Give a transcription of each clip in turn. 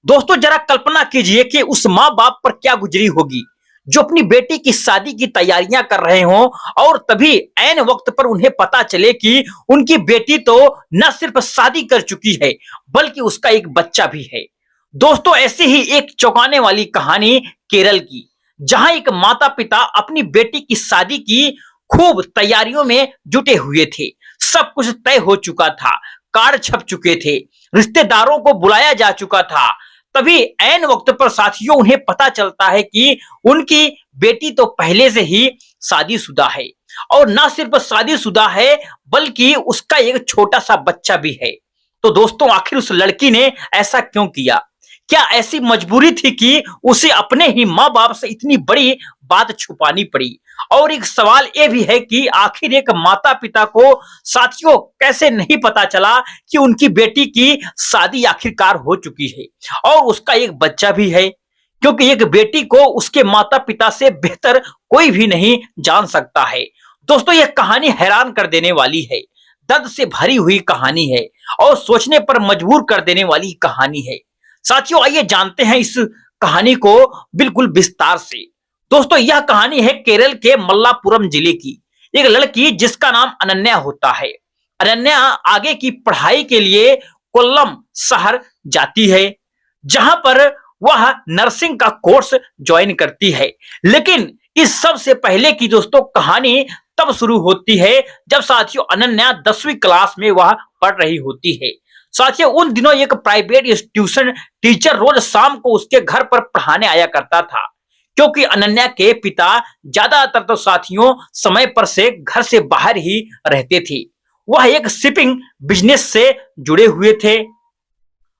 दोस्तों जरा कल्पना कीजिए कि उस माँ बाप पर क्या गुजरी होगी जो अपनी बेटी की शादी की तैयारियां कर रहे हों और तभी ऐन वक्त पर उन्हें पता चले कि उनकी बेटी तो न सिर्फ शादी कर चुकी है बल्कि उसका एक बच्चा भी है। दोस्तों ऐसी ही एक चौंकाने वाली कहानी केरल की, जहां एक माता पिता अपनी बेटी की शादी की खूब तैयारियों में जुटे हुए थे। सब कुछ तय हो चुका था, कार्ड छप चुके थे, रिश्तेदारों को बुलाया जा चुका था। तभी ऐन वक्त पर साथियों उन्हें पता चलता है कि उनकी बेटी तो पहले से ही शादीशुदा है और ना सिर्फ शादीशुदा है बल्कि उसका एक छोटा सा बच्चा भी है। तो दोस्तों आखिर उस लड़की ने ऐसा क्यों किया? क्या ऐसी मजबूरी थी कि उसे अपने ही माँ बाप से इतनी बड़ी बात छुपानी पड़ी? और एक सवाल ये भी है कि आखिर एक माता पिता को साथियों कैसे नहीं पता चला कि उनकी बेटी की शादी आखिरकार हो चुकी है और उसका एक बच्चा भी है, क्योंकि एक बेटी को उसके माता पिता से बेहतर कोई भी नहीं जान सकता है। दोस्तों यह कहानी हैरान कर देने वाली है, दर्द से भरी हुई कहानी है और सोचने पर मजबूर कर देने वाली कहानी है। साथियों आइए जानते हैं इस कहानी को बिल्कुल विस्तार से। दोस्तों यह कहानी है केरल के मल्लापुरम जिले की एक लड़की जिसका नाम अनन्या होता है। अनन्या आगे की पढ़ाई के लिए कोल्लम शहर जाती है, जहां पर वह नर्सिंग का कोर्स ज्वाइन करती है। लेकिन इस सब से पहले की दोस्तों कहानी तब शुरू होती है जब साथियों अनन्या 10वीं क्लास में वह पढ़ रही होती है। साथियों उन दिनों एक प्राइवेट ट्यूशन टीचर रोज शाम को उसके घर पर पढ़ाने आया करता था, क्योंकि अनन्या के पिता ज्यादातर तो साथियों समय पर से घर से बाहर ही रहते थे। वह एक शिपिंग बिजनेस से जुड़े हुए थे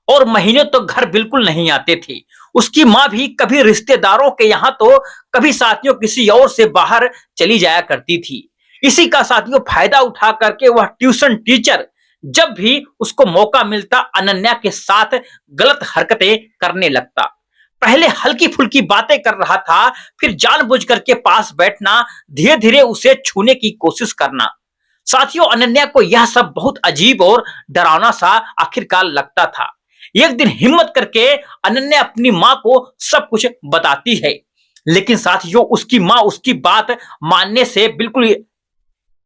और महीने तो घर बिल्कुल नहीं आते थे। उसकी माँ भी कभी रिश्तेदारों के यहाँ तो कभी साथियों किसी और से बाहर चली जाया करती थी। इसी का साथियों फायदा उठा करके वह ट्यूशन टीचर जब भी उसको मौका मिलता अनन्या के साथ गलत हरकतें करने लगता। पहले हल्की फुल्की बातें कर रहा था, फिर जानबूझ करके पास बैठना, धीरे धीरे उसे छूने की कोशिश करना। साथियों अनन्या को यह सब बहुत अजीब और डरावना सा आखिरकार लगता था। एक दिन हिम्मत करके अनन्या अपनी माँ को सब कुछ बताती है, लेकिन साथियों उसकी माँ उसकी बात मानने से बिल्कुल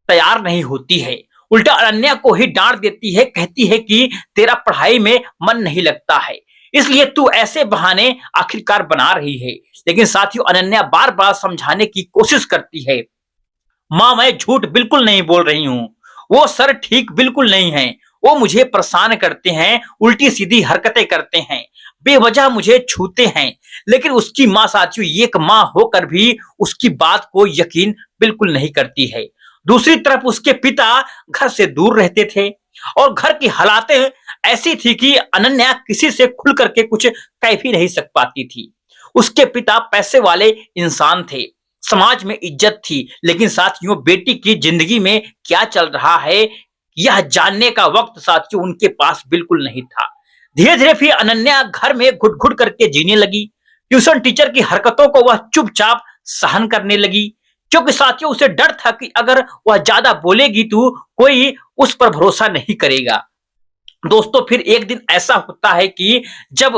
तैयार नहीं होती है। उल्टा अनन्या को ही डांट देती है, कहती है कि तेरा पढ़ाई में मन नहीं लगता है, इसलिए तू ऐसे बहाने आखिरकार बना रही है। लेकिन साथियों अनन्या बार बार समझाने की कोशिश करती है, माँ मैं झूठ बिल्कुल नहीं बोल रही हूँ, वो सर ठीक बिल्कुल नहीं है, वो मुझे परेशान करते हैं, उल्टी सीधी हरकतें करते हैं, बेवजह मुझे छूते हैं। लेकिन उसकी माँ साथियों एक माँ होकर भी उसकी बात को यकीन बिल्कुल नहीं करती है। दूसरी तरफ उसके पिता घर से दूर रहते थे और घर की हालातें ऐसी थी कि अनन्या किसी से खुल करके कुछ कह भी नहीं सक पाती थी। उसके पिता पैसे वाले इंसान थे, समाज में इज्जत थी, लेकिन साथियों बेटी की जिंदगी में क्या चल रहा है यह जानने का वक्त साथियों उनके पास बिल्कुल नहीं था। धीरे धीरे फिर अनन्या घर में घुट घुट करके जीने लगी। ट्यूशन टीचर की हरकतों को वह चुपचाप सहन करने लगी, क्योंकि साथियों उसे डर था कि अगर वह ज्यादा बोलेगी तो कोई उस पर भरोसा नहीं करेगा। दोस्तों फिर एक दिन ऐसा होता है कि जब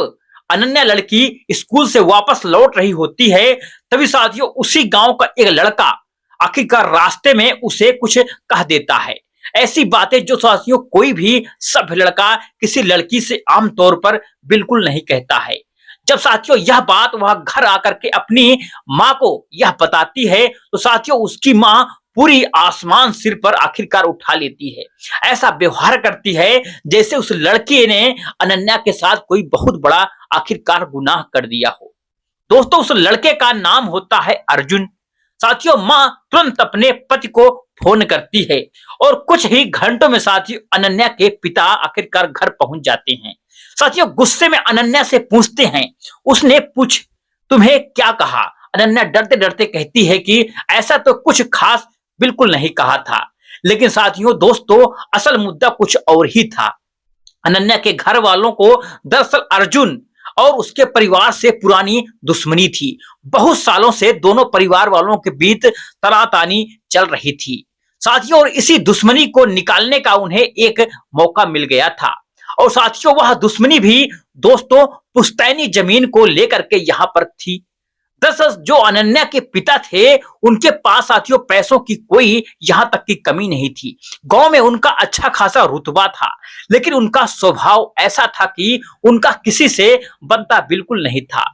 अनन्या लड़की स्कूल से वापस लौट रही होती है, तभी साथियों उसी गांव का एक लड़का आखिरकार रास्ते में उसे कुछ कह देता है। ऐसी बातें जो साथियों कोई भी सभ्य लड़का किसी लड़की से आमतौर पर बिल्कुल नहीं कहता है। जब साथियों यह बात वह घर आकर के अपनी माँ को यह बताती है, तो साथियों उसकी माँ पूरी आसमान सिर पर आखिरकार उठा लेती है। ऐसा व्यवहार करती है जैसे उस लड़के ने अनन्या के साथ कोई बहुत बड़ा आखिरकार गुनाह कर दिया हो। दोस्तों उस लड़के का नाम होता है अर्जुन। साथियों माँ तुरंत अपने पति को फोन करती है और कुछ ही घंटों में साथियों अनन्या के पिता आखिरकार घर पहुंच जाते हैं। साथियों गुस्से में अनन्या से पूछते हैं, उसने पूछ तुम्हें क्या कहा? अनन्या डरते डरते कहती है कि ऐसा तो कुछ खास बिल्कुल नहीं कहा था। लेकिन साथियों दोस्तों असल मुद्दा कुछ और ही था। अनन्या के घर वालों को दरअसल अर्जुन और उसके परिवार से पुरानी दुश्मनी थी। बहुत सालों से दोनों परिवार वालों के बीच तनातानी चल रही थी साथियों, और इसी दुश्मनी को निकालने का उन्हें एक मौका मिल गया था। और साथियों वह दुश्मनी भी दोस्तों पुश्तैनी जमीन को लेकर के यहाँ पर थी। दरअसल जो अनन्या के पिता थे, उनके पास साथियों पैसों की कोई यहाँ तक की कमी नहीं थी। गांव में उनका अच्छा खासा रुतबा था, लेकिन उनका स्वभाव ऐसा था कि उनका किसी से बनता बिल्कुल नहीं था।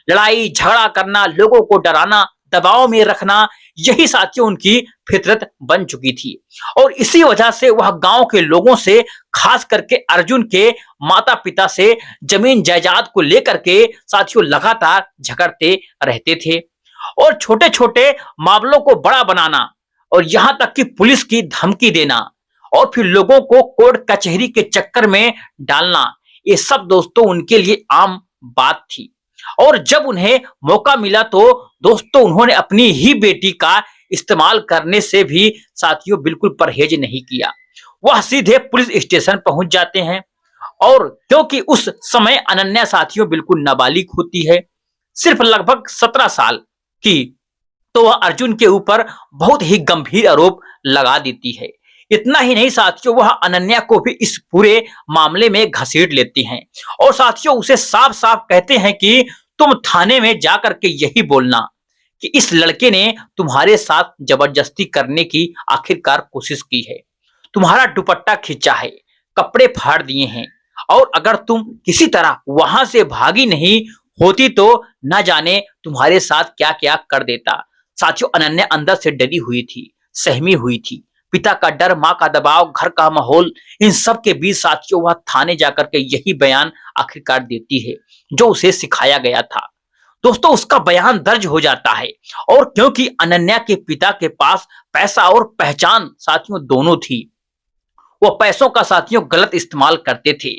लड़ाई झगड़ा करना, लोगों को डराना, दबाव में रखना, यही साथियों उनकी फितरत बन चुकी थी। और इसी वजह से वह गांव के लोगों से, खास करके अर्जुन के माता पिता से जमीन जायदाद को लेकर के साथियों लगातार झगड़ते रहते थे। और छोटे छोटे मामलों को बड़ा बनाना, और यहां तक कि पुलिस की धमकी देना, और फिर लोगों को कोर्ट कचहरी के चक्कर में डालना, ये सब दोस्तों उनके लिए आम बात थी। और जब उन्हें मौका मिला तो दोस्तों उन्होंने अपनी ही बेटी का इस्तेमाल करने से भी साथियों बिल्कुल परहेज नहीं किया। वह सीधे पुलिस स्टेशन पहुंच जाते हैं। और क्योंकि उस समय अनन्या साथियों बिल्कुल नाबालिग होती है, सिर्फ लगभग 17 साल की, तो वह अर्जुन के ऊपर बहुत ही गंभीर आरोप लगा देती है। इतना ही नहीं साथियों, वह अनन्या को भी इस पूरे मामले में घसीट लेती हैं और साथियों उसे साफ साफ कहते हैं कि तुम थाने में जाकर के यही बोलना कि इस लड़के ने तुम्हारे साथ जबरदस्ती करने की आखिरकार कोशिश की है, तुम्हारा दुपट्टा खींचा है, कपड़े फाड़ दिए हैं, और अगर तुम किसी तरह वहां से भागी नहीं होती तो न जाने तुम्हारे साथ क्या क्या कर देता। साथियों अनन्या अंदर से डरी हुई थी, सहमी हुई थी। पिता का डर, माँ का दबाव, घर का माहौल, इन सब के बीच साथियों वह थाने जाकर के यही बयान आखिरकार देती है जो उसे सिखाया गया था। दोस्तों उसका बयान दर्ज हो जाता है, और क्योंकि अनन्या के पिता के पास पैसा और पहचान साथियों दोनों थी, वो पैसों का साथियों गलत इस्तेमाल करते थे।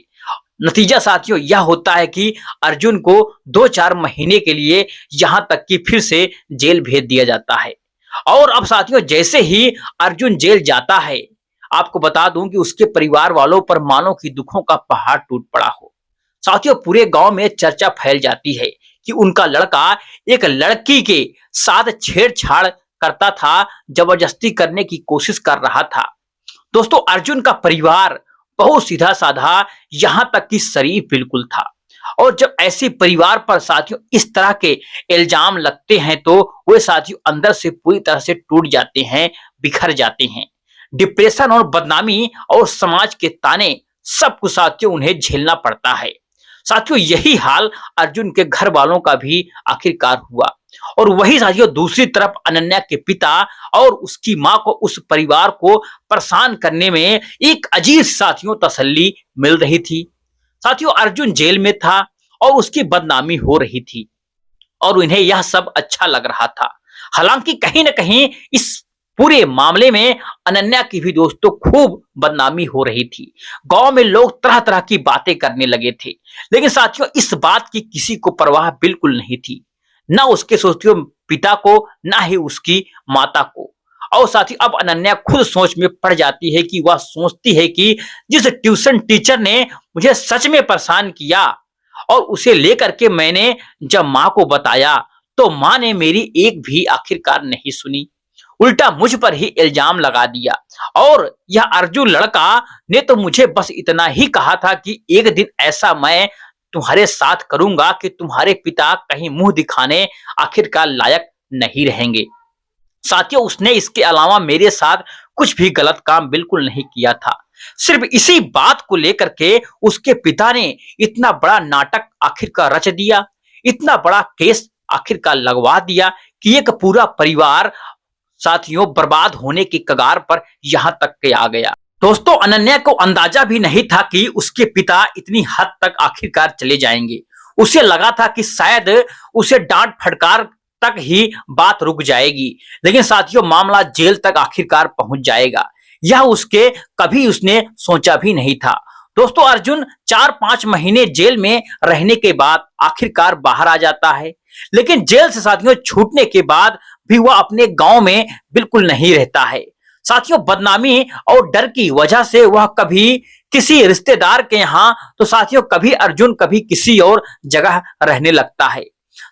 नतीजा साथियों यह होता है कि अर्जुन को 2-4 महीने के लिए यहां तक कि फिर से जेल भेज दिया जाता है। और अब साथियों जैसे ही अर्जुन जेल जाता है, आपको बता दूं कि उसके परिवार वालों पर मानो कि दुखों का पहाड़ टूट पड़ा हो। साथियों पूरे गांव में चर्चा फैल जाती है कि उनका लड़का एक लड़की के साथ छेड़छाड़ करता था, जबरदस्ती करने की कोशिश कर रहा था। दोस्तों अर्जुन का परिवार बहुत सीधा साधा, यहां तक कि शरीफ बिल्कुल था। और जब ऐसे परिवार पर साथियों इस तरह के इल्जाम लगते हैं तो वे साथियों अंदर से पूरी तरह से टूट जाते हैं, बिखर जाते हैं। डिप्रेशन और बदनामी और समाज के ताने सब कुछ साथियों उन्हें झेलना पड़ता है। साथियों यही हाल अर्जुन के घर वालों का भी आखिरकार हुआ। और वही साथियों दूसरी तरफ अनन्या के पिता और उसकी मां को, उस परिवार को परेशान करने में एक अजीब साथियों तसल्ली मिल रही थी। साथियों अर्जुन जेल में था और उसकी बदनामी हो रही थी, और उन्हें यह सब अच्छा लग रहा था। हालांकि कहीं ना कहीं इस पूरे मामले में अनन्या की भी दोस्तों खूब बदनामी हो रही थी। गांव में लोग तरह तरह की बातें करने लगे थे, लेकिन साथियों इस बात की किसी को परवाह बिल्कुल नहीं थी, ना उसके साथियों पिता को, ना ही उसकी माता को। और साथ ही अब अनन्या खुद सोच में पड़ जाती है कि वह सोचती है कि जिस ट्यूशन टीचर ने मुझे सच में परेशान किया और उसे लेकर के मैंने जब माँ को बताया तो माँ ने मेरी एक भी आखिरकार नहीं सुनी, उल्टा मुझ पर ही इल्जाम लगा दिया। और यह अर्जुन लड़का ने तो मुझे बस इतना ही कहा था कि एक दिन ऐसा मैं तुम्हारे साथ करूंगा कि तुम्हारे पिता कहीं मुंह दिखाने आखिरकार लायक नहीं रहेंगे। साथियों उसने इसके अलावा मेरे साथ कुछ भी गलत काम बिल्कुल नहीं किया था। सिर्फ इसी बात को लेकर के उसके पिता ने इतना बड़ा नाटक आखिरकार रच दिया, इतना बड़ा केस आखिरकार लगवा दिया कि एक पूरा परिवार साथियों बर्बाद होने की कगार पर यहां तक के आ गया। दोस्तों अनन्या को अंदाजा भी नहीं था कि उसके पिता इतनी हद तक आखिरकार चले जाएंगे। उसे लगा था कि शायद उसे डांट फटकार तक ही बात रुक जाएगी, लेकिन साथियों मामला जेल तक आखिरकार पहुंच जाएगा, यह उसके कभी उसने सोचा भी नहीं था। दोस्तों अर्जुन 4-5 महीने जेल में रहने के बाद आखिरकार बाहर आ जाता है, लेकिन जेल से साथियों छूटने के बाद भी वह अपने गांव में बिल्कुल नहीं रहता है। साथियों बदनामी और डर की वजह से वह कभी किसी रिश्तेदार के यहाँ तो साथियों कभी अर्जुन कभी किसी और जगह रहने लगता है।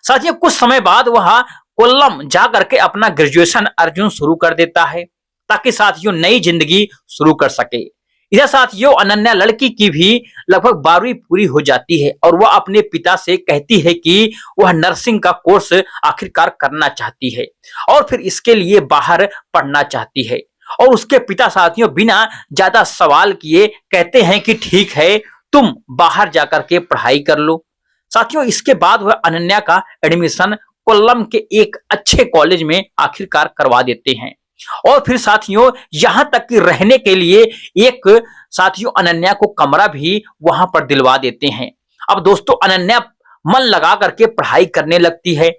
साथियों कुछ समय बाद वह कोल्लम जा करके अपना ग्रेजुएशन अर्जुन शुरू कर देता है ताकि साथियों नई जिंदगी शुरू कर सके। इधर साथियों अनन्या लड़की की भी लगभग 12वीं पूरी हो जाती है और वह अपने पिता से कहती है कि वह नर्सिंग का कोर्स आखिरकार करना चाहती है और फिर इसके लिए बाहर पढ़ना चाहती है। और उसके पिता साथियों बिना ज्यादा सवाल किए कहते हैं कि ठीक है, तुम बाहर जाकर के पढ़ाई कर लो। साथियों इसके बाद वह अनन्या का एडमिशन कोल्लम के एक अच्छे कॉलेज में आखिरकार करवा देते हैं। और फिर साथियों यहां तक कि रहने के लिए एक साथियों अनन्या को कमरा भी वहां पर दिलवा देते हैं। अब दोस्तों अनन्या मन लगा करके पढ़ाई करने लगती है।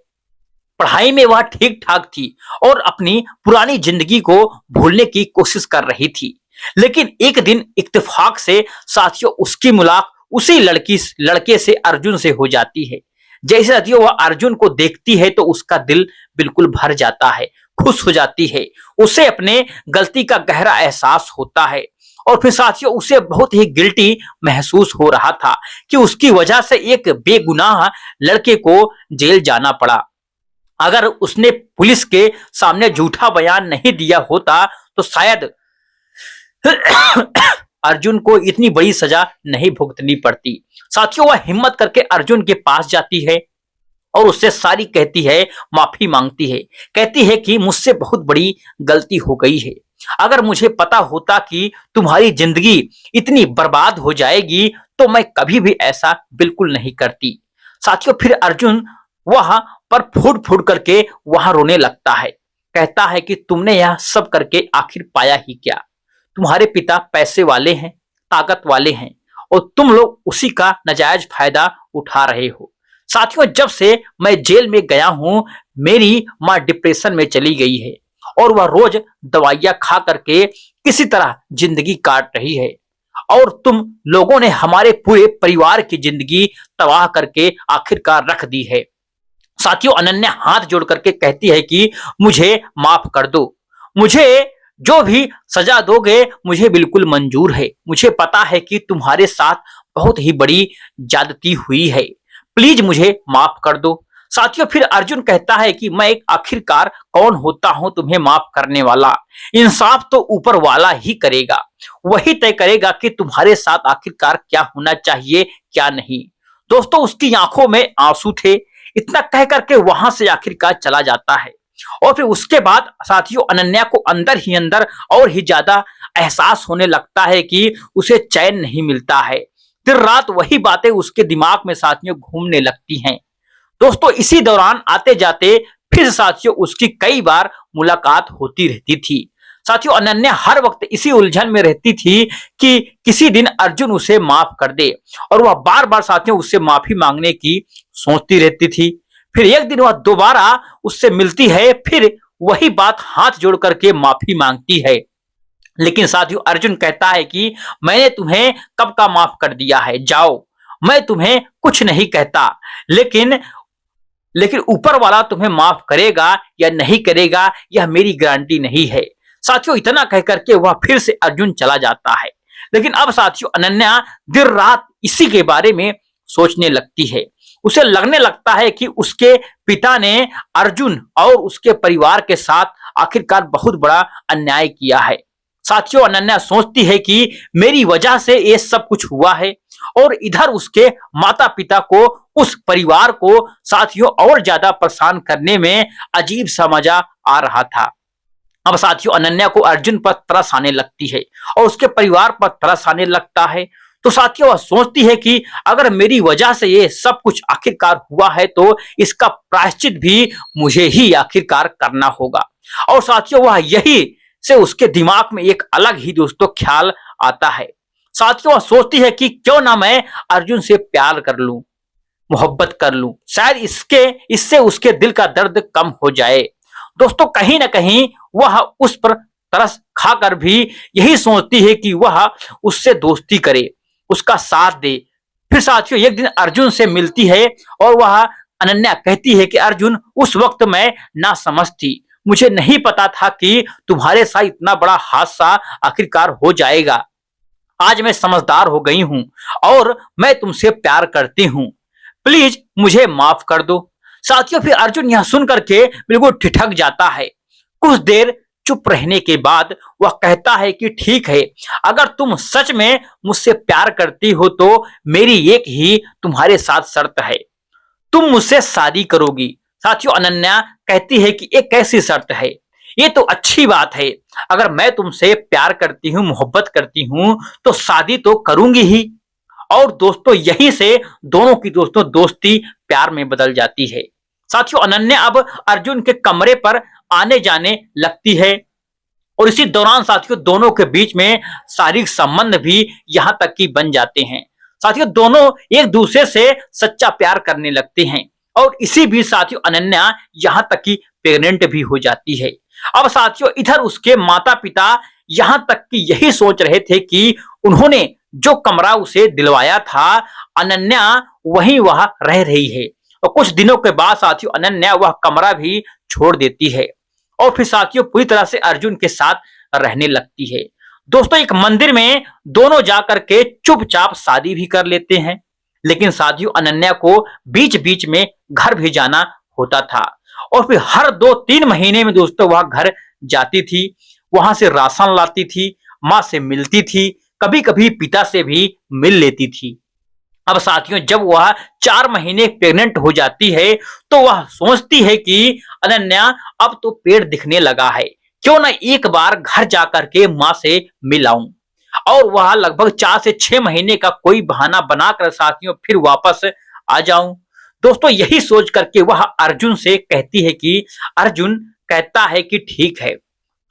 पढ़ाई में वह ठीक ठाक थी और अपनी पुरानी जिंदगी को भूलने की कोशिश कर रही थी। लेकिन एक दिन इत्तेफाक से साथियों उसकी मुलाकात उसी लड़के से अर्जुन से हो जाती है। जैसे साथियों वह अर्जुन को देखती है तो उसका दिल बिल्कुल भर जाता है, खुश हो जाती है। उसे अपने गलती का गहरा एहसास होता है और फिर साथियों उसे बहुत ही गिल्टी महसूस हो रहा था कि उसकी वजह से एक बेगुनाह लड़के को जेल जाना पड़ा। अगर उसने पुलिस के सामने झूठा बयान नहीं दिया होता तो शायद अर्जुन को इतनी बड़ी सजा नहीं भुगतनी पड़ती। साथियों वह हिम्मत करके अर्जुन के पास जाती है और उससे सारी कहती है, माफी मांगती है। कहती है कि मुझसे बहुत बड़ी गलती हो गई है। अगर मुझे पता होता कि तुम्हारी जिंदगी इतनी बर्बाद हो जाएगी तो मैं कभी भी ऐसा बिल्कुल नहीं करती। साथियों फिर अर्जुन वहां पर फूट फूट करके वहां रोने लगता है। कहता है कि तुमने यह सब करके आखिर पाया ही क्या? तुम्हारे पिता पैसे वाले हैं, ताकत वाले हैं और तुम लोग उसी का नाजायज फायदा उठा रहे हो। साथियों जब से मैं जेल में गया हूं मेरी मां डिप्रेशन में चली गई है और वह रोज दवाइयां खा करके किसी तरह जिंदगी काट रही है और तुम लोगों ने हमारे पूरे परिवार की जिंदगी तबाह करके आखिरकार रख दी है। साथियों अनन्या हाथ जोड़ करके कहती है कि मुझे माफ कर दो, मुझे जो भी सजा दोगे मुझे बिल्कुल मंजूर है। मुझे पता है कि तुम्हारे साथ बहुत ही बड़ी ज्यादती हुई है, प्लीज मुझे माफ कर दो। साथियों फिर अर्जुन कहता है कि मैं एक आखिरकार कौन होता हूं तुम्हें माफ करने वाला? इंसाफ तो ऊपर वाला ही करेगा, वही तय करेगा कि तुम्हारे साथ आखिरकार क्या होना चाहिए क्या नहीं। दोस्तों उसकी आंखों में आंसू थे। इतना कह करके वहां से आखिरकार चला जाता है और फिर उसके बाद साथियों अनन्या को अंदर ही अंदर और ही ज्यादा एहसास होने लगता है कि उसे चैन नहीं मिलता है। फिर रात वही बातें उसके दिमाग में साथियों घूमने लगती हैं। दोस्तों इसी दौरान आते जाते फिर साथियों उसकी कई बार मुलाकात होती रहती थी। साथियों अनन्या हर वक्त इसी उलझन में रहती थी कि किसी दिन अर्जुन उसे माफ कर दे और वह बार बार साथियों उससे माफी मांगने की सोचती रहती थी। फिर एक दिन वह दोबारा उससे मिलती है, फिर वही बात हाथ जोड़ करके माफी मांगती है। लेकिन साथियों अर्जुन कहता है कि मैंने तुम्हें कब का माफ कर दिया है, जाओ, मैं तुम्हें कुछ नहीं कहता, लेकिन लेकिन ऊपर वाला तुम्हें माफ करेगा या नहीं करेगा यह मेरी गारंटी नहीं है। साथियों इतना कह करके वह फिर से अर्जुन चला जाता है। लेकिन अब साथियों अनन्या दिन रात इसी के बारे में सोचने लगती है। उसे लगने लगता है कि उसके पिता ने अर्जुन और उसके परिवार के साथ आखिरकार बहुत बड़ा अन्याय किया है। साथियों अनन्या सोचती है कि मेरी वजह से ये सब कुछ हुआ है और इधर उसके माता पिता को, उस परिवार को साथियों और ज्यादा परेशान करने में अजीब सा मजा आ रहा था। अब साथियों अनन्या को अर्जुन पर तरस आने लगती है और उसके परिवार पर तरस आने लगता है। तो साथियों वह सोचती है कि अगर मेरी वजह से ये सब कुछ आखिरकार हुआ है तो इसका प्रायश्चित भी मुझे ही आखिरकार करना होगा। और साथियों वह यही से उसके दिमाग में एक अलग ही दोस्तों ख्याल आता है। साथियों वह सोचती है कि क्यों ना मैं अर्जुन से प्यार कर लूं, मोहब्बत कर लूं, शायद इससे उसके दिल का दर्द कम हो जाए। दोस्तों कहीं ना कहीं वह उस पर तरस खाकर भी यही सोचती है कि वह उससे दोस्ती करे, उसका साथ दे। फिर साथियों एक दिन अर्जुन से मिलती है और वह अनन्या कहती है कि अर्जुन उस वक्त मैं ना समझ थी, मुझे नहीं पता था कि तुम्हारे साथ इतना बड़ा हादसा आखिरकार हो जाएगा। आज मैं समझदार हो गई हूं और मैं तुमसे प्यार करती हूं, प्लीज मुझे माफ कर दो। साथियों फिर अर्जुन यह सुन करके बिल्कुल ठिठक जाता है। कुछ देर चुप रहने के बाद वह कहता है कि ठीक है, अगर तुम सच में मुझसे प्यार करती हो तो मेरी एक ही तुम्हारे साथ शर्त है, तुम मुझसे शादी करोगी। साथियों, अनन्या कहती है कि ये कैसी शर्त है, ये तो अच्छी बात है, अगर मैं तुमसे प्यार करती हूँ, मोहब्बत करती हूँ तो शादी तो करूंगी ही। और दोस्तों, यहीं से दोनों की दोस्ती प्यार में बदल जाती है। साथियों, अनन्या अब अर्जुन के कमरे पर आने जाने लगती है और इसी दौरान साथियों दोनों के बीच में शारीरिक संबंध भी यहाँ तक कि बन जाते हैं। साथियों, दोनों एक दूसरे से सच्चा प्यार करने लगते हैं और इसी बीच साथियों अनन्या यहाँ तक कि प्रेग्नेंट भी हो जाती है। अब साथियों, इधर उसके माता पिता यहाँ तक कि यही सोच रहे थे कि उन्होंने जो कमरा उसे दिलवाया था, अनन्या वहीं वहां रह रही है। और कुछ दिनों के बाद साथियों अनन्या वह कमरा भी छोड़ देती है और फिर साथियों पूरी तरह से अर्जुन के साथ रहने लगती है। दोस्तों, एक मंदिर में दोनों जाकर के चुपचाप शादी भी कर लेते हैं, लेकिन साथियों अनन्या को बीच बीच में घर भी जाना होता था और फिर हर 2-3 महीने में दोस्तों वह घर जाती थी, वहां से राशन लाती थी, माँ से मिलती थी, कभी कभी पिता से भी मिल लेती थी। अब साथियों, जब वह 4 महीने प्रेग्नेंट हो जाती है तो वह सोचती है कि अनन्या अब तो पेट दिखने लगा है, क्यों ना एक बार घर जाकर के माँ से मिल आऊं। और वह लगभग 4 से 6 महीने का कोई बहाना बनाकर साथियों फिर वापस आ जाऊं। दोस्तों, यही सोच करके वह अर्जुन से कहती है कि अर्जुन कहता है कि ठीक है,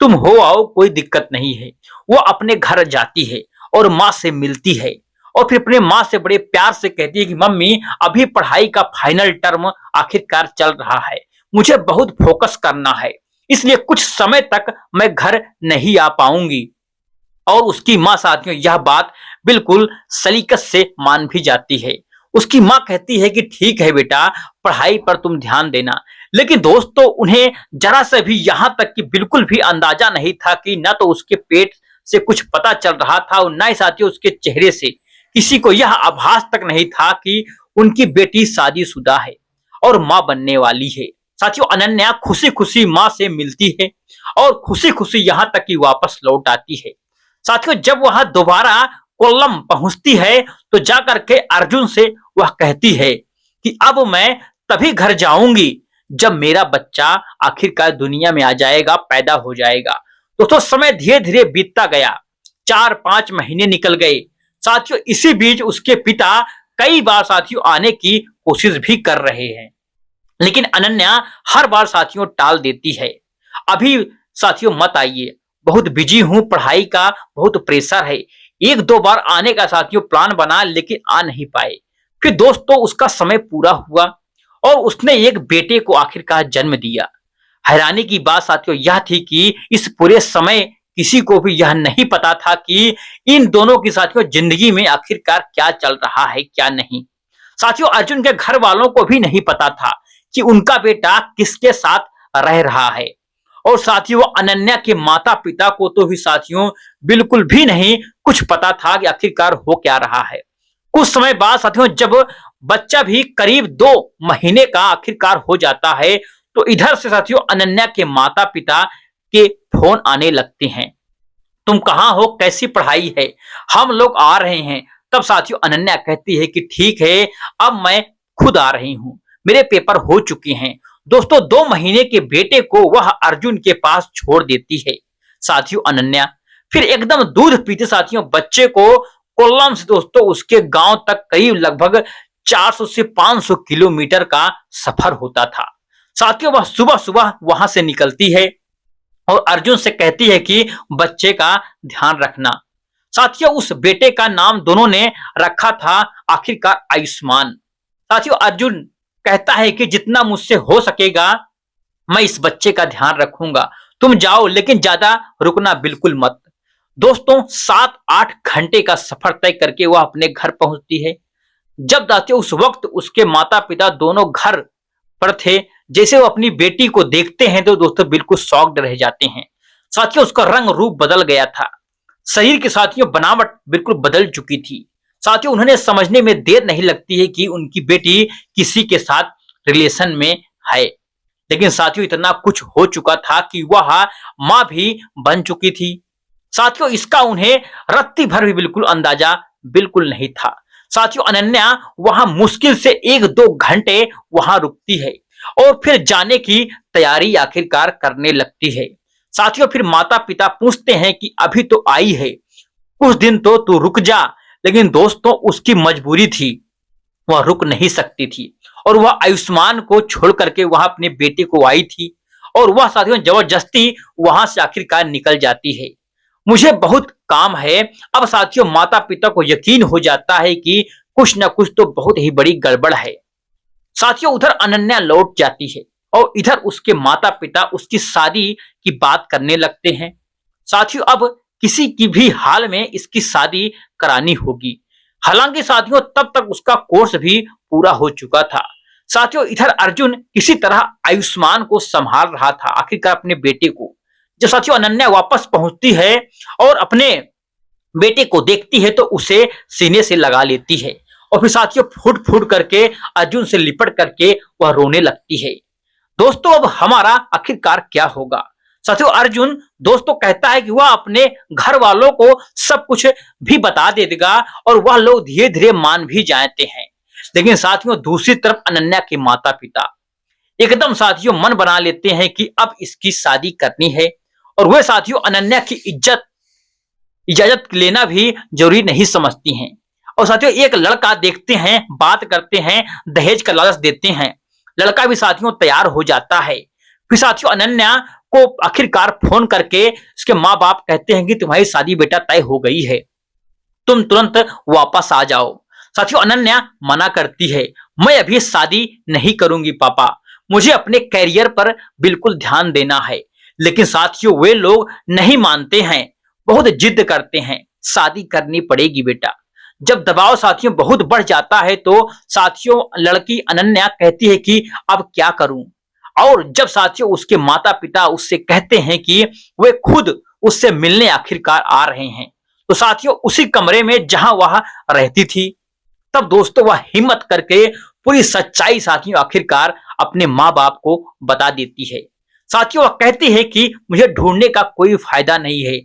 तुम हो आओ, कोई दिक्कत नहीं है। वो अपने घर जाती है और माँ से मिलती है और फिर अपने माँ से बड़े प्यार से कहती है कि मम्मी, अभी पढ़ाई का फाइनल टर्म आखिरकार चल रहा है, मुझे बहुत फोकस करना है, इसलिए कुछ समय तक मैं घर नहीं आ पाऊंगी। और उसकी माँ साथियों यह बात बिल्कुल सलीकत से मान भी जाती है। उसकी माँ कहती है कि ठीक है बेटा, पढ़ाई पर तुम ध्यान देना। लेकिन दोस्तों, उन्हें जरा से भी यहाँ तक कि बिल्कुल भी अंदाजा नहीं था कि न तो उसके पेट से कुछ पता चल रहा था और न ही साथियों उसके चेहरे से किसी को यह आभास तक नहीं था कि उनकी बेटी शादीशुदा है और माँ बनने वाली है। साथियों, अनन्या खुशी खुशी माँ से मिलती है और खुशी खुशी यहाँ तक कि वापस लौट आती है। साथियों, जब वह दोबारा कोल्लम पहुंचती है तो जाकर के अर्जुन से वह कहती है कि अब मैं तभी घर जाऊंगी जब मेरा बच्चा आखिरकार दुनिया में आ जाएगा, पैदा हो जाएगा। दोस्तों, समय धीरे धीरे बीतता गया, 4-5 महीने निकल गए। साथियों, इसी बीच उसके पिता कई बार साथियों आने की कोशिश भी कर रहे हैं, लेकिन अनन्या हर बार साथियों टाल देती है। अभी साथियों मत आइए, बहुत बिजी हूं, पढ़ाई का बहुत प्रेशर है। 1-2 बार आने का साथियों प्लान बना, लेकिन आ नहीं पाए। फिर दोस्तों उसका समय पूरा हुआ और उसने एक बेटे को आखिरकार जन्म दिया। हैरानी की बात साथियों यह थी कि इस पूरे समय किसी को भी यह नहीं पता था कि इन दोनों की साथियों जिंदगी में आखिरकार क्या चल रहा है, क्या नहीं। साथियों, अर्जुन के घर वालों को भी नहीं पता था कि उनका बेटा किसके साथ रह रहा है। और साथियों, अनन्या के माता पिता को तो भी साथियों बिल्कुल भी नहीं कुछ पता था कि आखिरकार हो क्या रहा है। कुछ समय बाद साथियों जब बच्चा भी करीब 2 महीने का आखिरकार हो जाता है तो इधर से साथियों अनन्या के माता पिता के फोन आने लगते हैं। तुम कहाँ हो, कैसी पढ़ाई है, हम लोग आ रहे हैं। तब साथियों अनन्या कहती है कि ठीक है, अब मैं खुद आ रही हूँ, मेरे पेपर हो चुके हैं। दोस्तों, 2 महीने के बेटे को वह अर्जुन के पास छोड़ देती है। साथियों अनन्या फिर एकदम दूध पीते साथियों बच्चे को कोल्लम से दोस्तों उसके गांव तक करीब लगभग 400 से 500 किलोमीटर का सफर होता था। साथियों, वह सुबह सुबह वहां से निकलती है और अर्जुन से कहती है कि बच्चे का ध्यान रखना। साथियों, उस बेटे का नाम दोनों ने रखा था आखिरकार आयुष्मान। साथियों, अर्जुन कहता है कि जितना मुझसे हो सकेगा मैं इस बच्चे का ध्यान रखूंगा, तुम जाओ लेकिन ज्यादा रुकना बिल्कुल मत। दोस्तों, 7-8 घंटे का सफर तय करके वह अपने घर पहुंचती है। जब जाते उस वक्त उसके माता पिता दोनों घर पर थे। जैसे वो अपनी बेटी को देखते हैं तो दोस्तों बिल्कुल शॉक्ड रह जाते हैं। साथियों, उसका रंग रूप बदल गया था, शरीर की साथियों बनावट बिल्कुल बदल चुकी थी। साथियों, उन्हें समझने में देर नहीं लगती है कि उनकी बेटी किसी के साथ रिलेशन में है। लेकिन साथियों इतना कुछ हो चुका था कि वह मां भी बन चुकी थी। साथियों इसका उन्हें रत्ती भर भी बिल्कुल अंदाजा बिल्कुल नहीं था। साथियों अनन्या वहां मुश्किल से 1-2 घंटे वहां रुकती है और फिर जाने की तैयारी आखिरकार करने लगती है। साथियों फिर माता पिता पूछते हैं कि अभी तो आई है, कुछ दिन तो तू रुक जा। लेकिन दोस्तों उसकी मजबूरी थी, वह रुक नहीं सकती थी और वह आयुष्मान को छोड़ करके वहां अपने बेटे को आई थी और वह साथियों जबरदस्ती वहां से आखिरकार निकल जाती है। मुझे बहुत काम है। अब साथियों माता पिता को यकीन हो जाता है कि कुछ ना कुछ तो बहुत ही बड़ी गड़बड़ है। साथियों उधर अनन्या लौट जाती है और इधर उसके माता पिता उसकी शादी की बात करने लगते हैं। साथियों अब किसी की भी हाल में इसकी शादी करानी होगी। हालांकि साथियों तब तक उसका कोर्स भी पूरा हो चुका था। साथियों इधर अर्जुन किसी तरह आयुष्मान को संभाल रहा था, आखिरकार अपने बेटे को। जब साथियों अनन्या वापस पहुंचती है और अपने बेटे को देखती है तो उसे सीने से लगा लेती है और फिर साथियों फूट फूट करके अर्जुन से लिपट करके वह रोने लगती है। दोस्तों अब हमारा आखिरकार क्या होगा? साथियों अर्जुन दोस्तों कहता है कि वह अपने घर वालों को सब कुछ भी बता देगा और वह लोग धीरे धीरे मान भी जाते हैं। लेकिन साथियों दूसरी तरफ अनन्या के माता पिता एकदम साथियों मन बना लेते हैं कि अब इसकी शादी करनी है और वे साथियों अनन्या की इजाजत लेना भी जरूरी नहीं समझती हैं। और साथियों एक लड़का देखते हैं, बात करते हैं, दहेज का लालच देते हैं। लड़का भी साथियों तैयार हो जाता है। फिर साथियों अनन्या को आखिरकार फोन करके उसके माँ बाप कहते हैं कि तुम्हारी शादी बेटा तय हो गई है, तुम तुरंत वापस आ जाओ। साथियों अनन्या मना करती है, मैं अभी शादी नहीं करूंगी पापा, मुझे अपने कैरियर पर बिल्कुल ध्यान देना है। लेकिन साथियों वे लोग नहीं मानते हैं, बहुत जिद करते हैं, शादी करनी पड़ेगी बेटा। जब दबाव साथियों बहुत बढ़ जाता है तो साथियों लड़की अनन्या कहती है कि अब क्या करूं। और जब साथियों उसके माता पिता उससे कहते हैं कि वे खुद उससे मिलने आखिरकार आ रहे हैं, तो साथियों उसी कमरे में जहां वह रहती थी, तब दोस्तों वह हिम्मत करके पूरी सच्चाई साथियों आखिरकार अपने माँ बाप को बता देती है। साथियों वह कहती है कि मुझे ढूंढने का कोई फायदा नहीं है,